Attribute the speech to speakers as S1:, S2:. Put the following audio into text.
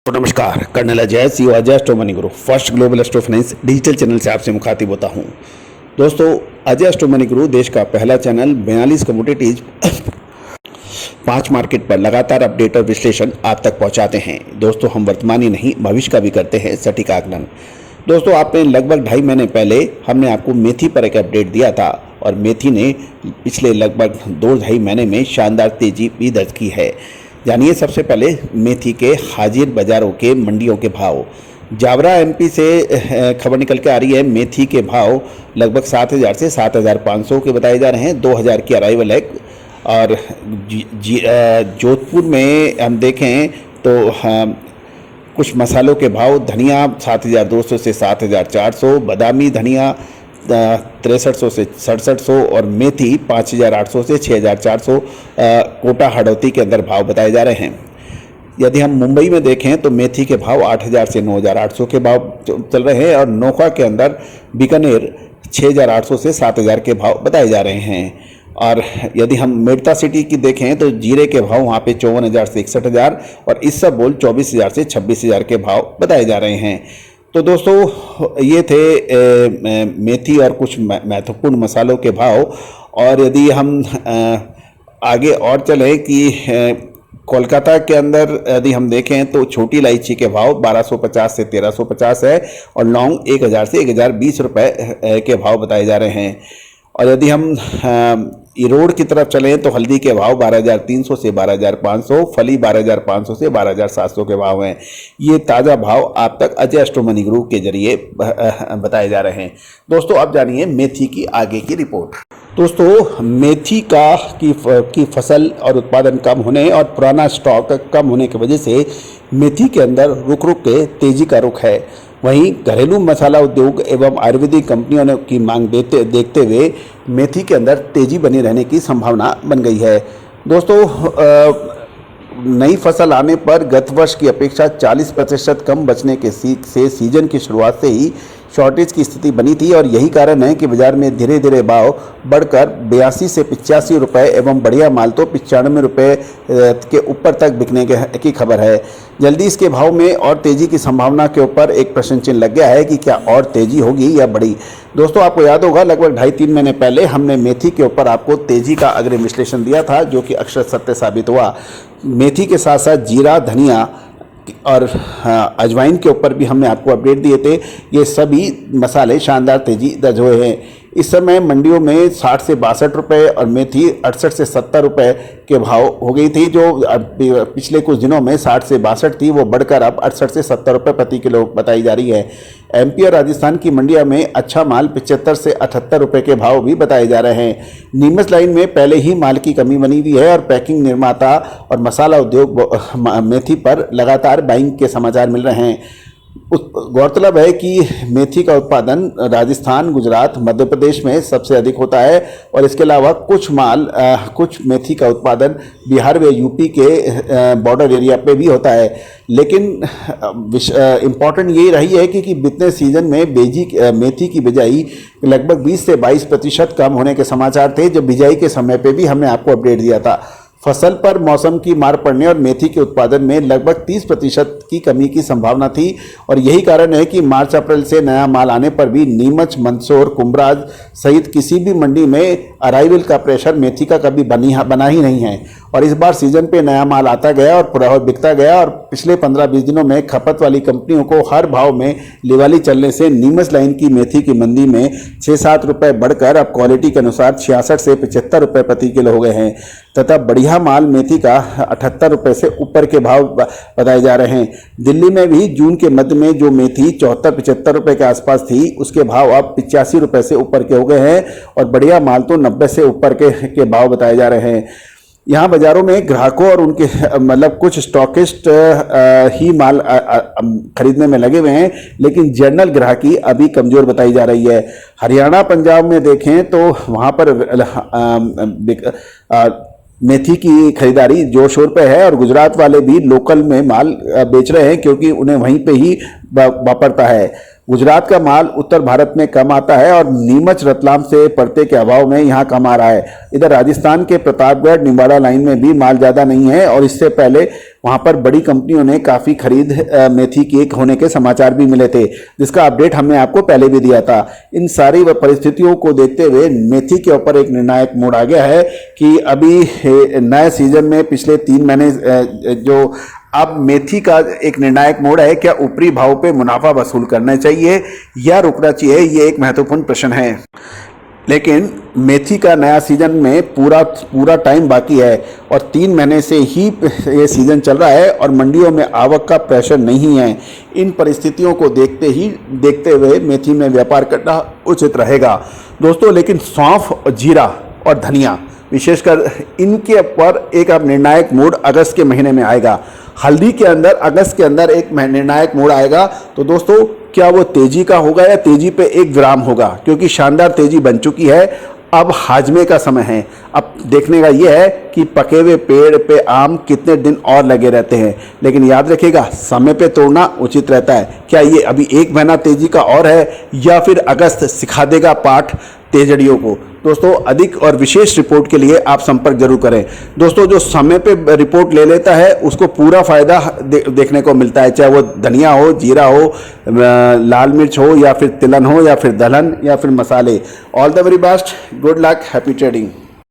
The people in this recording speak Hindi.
S1: तो नमस्कार, colonel Ajay CO Ajay astro money Guru first global astro finance digital channel से आपसे मुखातिब होता हूं। दोस्तों, अजय एस्ट्रो मनी गुरु देश का पहला चैनल 42 कमोडिटीज 5 मार्केट पर लगातार अपडेट और विश्लेषण आप तक पहुंचाते हैं। दोस्तों, हम वर्तमान ही नहीं भविष्य का भी करते हैं सटीक आकलन। दोस्तों, आपने लगभग 2.5 महीने पहले हमने आपको मेथी पर एक अपडेट दिया था और मेथी ने पिछले लगभग 2-2.5 महीने में शानदार तेजी भी दर्ज की है। जानिए सबसे पहले मेथी के हाजिर बाजारों के मंडियों के भाव। जावरा एमपी से खबर निकल के आ रही है। मेथी के भाव लगभग 7,000 से 7,500 के बताए जा रहे हैं। 2,000 की अराइवल है। और जोधपुर में हम देखें तो कुछ मसालों के भाव, धनिया 7,200 से 7,400, बादामी धनिया 6300 से 6700 और मेथी 5,800 से 6,400 कोटा हड़ौती के अंदर भाव बताए जा रहे हैं। यदि हम मुंबई में देखें तो मेथी के भाव 8,000 से 9,800 के भाव चल रहे हैं और नोखा के अंदर बीकानेर 6,800 से 7,000 के भाव बताए जा रहे हैं। और यदि हम मेड़ता सिटी की देखें तो जीरे के भाव वहाँ पे 54,000 से 61,000 और इसबगोल 24,000 से 26,000 के भाव बताए जा रहे हैं। तो दोस्तों, ये थे मेथी और कुछ महत्वपूर्ण मसालों के भाव। और यदि हम आगे और चलें कि कोलकाता के अंदर यदि हम देखें तो छोटी इलायची के भाव 1,250 से 1,350 है और लौंग 1,000 से 1,020 रुपये के भाव बताए जा रहे हैं। और यदि हम इरोड की तरफ चलें तो हल्दी के भाव 12,300 से 12,500, फली 12,500 से 12,700 के भाव हैं। ये ताज़ा भाव आप तक अजय एस्ट्रो मनी ग्रुप के जरिए बताए जा रहे हैं। दोस्तों, अब जानिए मेथी की आगे की रिपोर्ट। दोस्तों, मेथी की फसल और उत्पादन कम होने और पुराना स्टॉक कम होने की वजह से मेथी के अंदर रुक रुक के तेजी का रुख है। वहीं घरेलू मसाला उद्योग एवं आयुर्वेदिक कंपनियों की मांग देखते हुए मेथी के अंदर तेजी बनी रहने की संभावना बन गई है। दोस्तों, नई फसल आने पर गत वर्ष की अपेक्षा 40% कम बचने के से सीजन की शुरुआत से ही शॉर्टेज की स्थिति बनी थी और यही कारण है कि बाजार में धीरे धीरे भाव बढ़कर 82 से 85 रुपये एवं बढ़िया माल तो 95 रुपये के ऊपर तक बिकने की खबर है। जल्दी इसके भाव में और तेज़ी की संभावना के ऊपर एक प्रश्न चिन्ह लग गया है कि क्या और तेज़ी होगी या बढ़ी। दोस्तों, आपको याद होगा लगभग 2.5-3 महीने पहले हमने मेथी के ऊपर आपको तेज़ी का अग्रिम विश्लेषण दिया था, जो कि अक्षर सत्य साबित हुआ। मेथी के साथ साथ जीरा, धनिया और अजवाइन के ऊपर भी हमने आपको अपडेट दिए थे। ये सभी मसाले शानदार तेजी दर्ज हुए हैं। इस समय मंडियों में 60 से 62 रुपये और मेथी 68 से 70 रुपये के भाव हो गई थी। जो पिछले कुछ दिनों में 60 से 62 थी, वो बढ़कर अब 68 से 70 रुपये प्रति किलो बताई जा रही है। एमपी और राजस्थान की मंडियों में अच्छा माल 75 से 78 रुपये के भाव भी बताए जा रहे हैं। नीमच लाइन में पहले ही माल की कमी बनी हुई है और पैकिंग निर्माता और मसाला उद्योग मेथी पर लगातार बाइंग के समाचार मिल रहे हैं। गौरतलब है कि मेथी का उत्पादन राजस्थान, गुजरात, मध्य प्रदेश में सबसे अधिक होता है और इसके अलावा कुछ मेथी का उत्पादन बिहार व यूपी के बॉर्डर एरिया पे भी होता है। लेकिन इम्पॉर्टेंट यही रही है कि बीते सीजन में मेथी की बिजाई लगभग 20 से 22% कम होने के समाचार थे, जो बिजाई के समय पे भी हमने आपको अपडेट दिया था। फसल पर मौसम की मार पड़ने और मेथी के उत्पादन में लगभग 30% की कमी की संभावना थी और यही कारण है कि मार्च अप्रैल से नया माल आने पर भी नीमच, मंदसौर, कुंभराज सहित किसी भी मंडी में अराइवल का प्रेशर मेथी का कभी बना ही नहीं है। और इस बार सीजन पे नया माल आता गया और पूरा बिकता गया और पिछले 15-20 दिनों में खपत वाली कंपनियों को हर भाव में लिवाली चलने से नीमच लाइन की मेथी की मंडी में 6-7 रुपये बढ़कर अब क्वालिटी के अनुसार 66 से 75 रुपये प्रति किलो हो गए हैं तथा बढ़िया माल मेथी का 78 रुपये से ऊपर के भाव बताए जा रहे हैं। दिल्ली में भी जून के मध्य में जो मेथी 74-75 रुपये के आसपास थी, उसके भाव अब 85 रुपये से ऊपर के हो गए हैं और बढ़िया माल तो 90 से ऊपर के भाव बताए जा रहे हैं। यहाँ बाजारों में ग्राहकों और उनके कुछ स्टॉकिस्ट ही माल खरीदने में लगे हुए हैं, लेकिन जनरल ग्राहकी अभी कमज़ोर बताई जा रही है। हरियाणा, पंजाब में देखें तो वहाँ पर मेथी की खरीदारी जोर शोर पे है और गुजरात वाले भी लोकल में माल बेच रहे हैं क्योंकि उन्हें वहीं पे ही वापरता है। गुजरात का माल उत्तर भारत में कम आता है और नीमच रतलाम से परते के अभाव में यहाँ कम आ रहा है। इधर राजस्थान के प्रतापगढ़ निम्बाड़ा लाइन में भी माल ज़्यादा नहीं है और इससे पहले वहाँ पर बड़ी कंपनियों ने काफ़ी खरीद मेथी की होने के समाचार भी मिले थे, जिसका अपडेट हमने आपको पहले भी दिया था। इन सारी परिस्थितियों को देखते हुए मेथी के ऊपर एक निर्णायक मोड़ आ गया है कि अभी नए सीजन में पिछले 3 महीने जो अब मेथी का एक निर्णायक मोड़ है, क्या ऊपरी भाव पे मुनाफा वसूल करना चाहिए या रुकना चाहिए, ये एक महत्वपूर्ण प्रश्न है। लेकिन मेथी का नया सीजन में पूरा टाइम बाकी है और 3 महीने से ही ये सीजन चल रहा है और मंडियों में आवक का प्रेशर नहीं है। इन परिस्थितियों को देखते हुए मेथी में व्यापार करना उचित रहेगा दोस्तों। लेकिन सौंफ, जीरा और धनिया विशेषकर इनके ऊपर एक अब निर्णायक मोड़ अगस्त के महीने में आएगा। हल्दी के अंदर अगस्त के अंदर एक निर्णायक मोड़ आएगा। तो दोस्तों, क्या वो तेजी का होगा या तेजी पे एक विराम होगा, क्योंकि शानदार तेजी बन चुकी है। अब हाजमे का समय है। अब देखने का ये है कि पके हुए पेड़ पे आम कितने दिन और लगे रहते हैं। लेकिन याद रखिएगा, समय पे तोड़ना उचित रहता है। क्या ये अभी 1 महीना तेजी का और है या फिर अगस्त सिखा देगा पाठ तेजड़ियों को। दोस्तों, अधिक और विशेष रिपोर्ट के लिए आप संपर्क जरूर करें। दोस्तों, जो समय पे रिपोर्ट ले लेता है उसको पूरा फायदा देखने को मिलता है, चाहे वो धनिया हो, जीरा हो, लाल मिर्च हो या फिर तिलहन हो या फिर दलहन या फिर मसाले। All the very best, good luck, happy trading.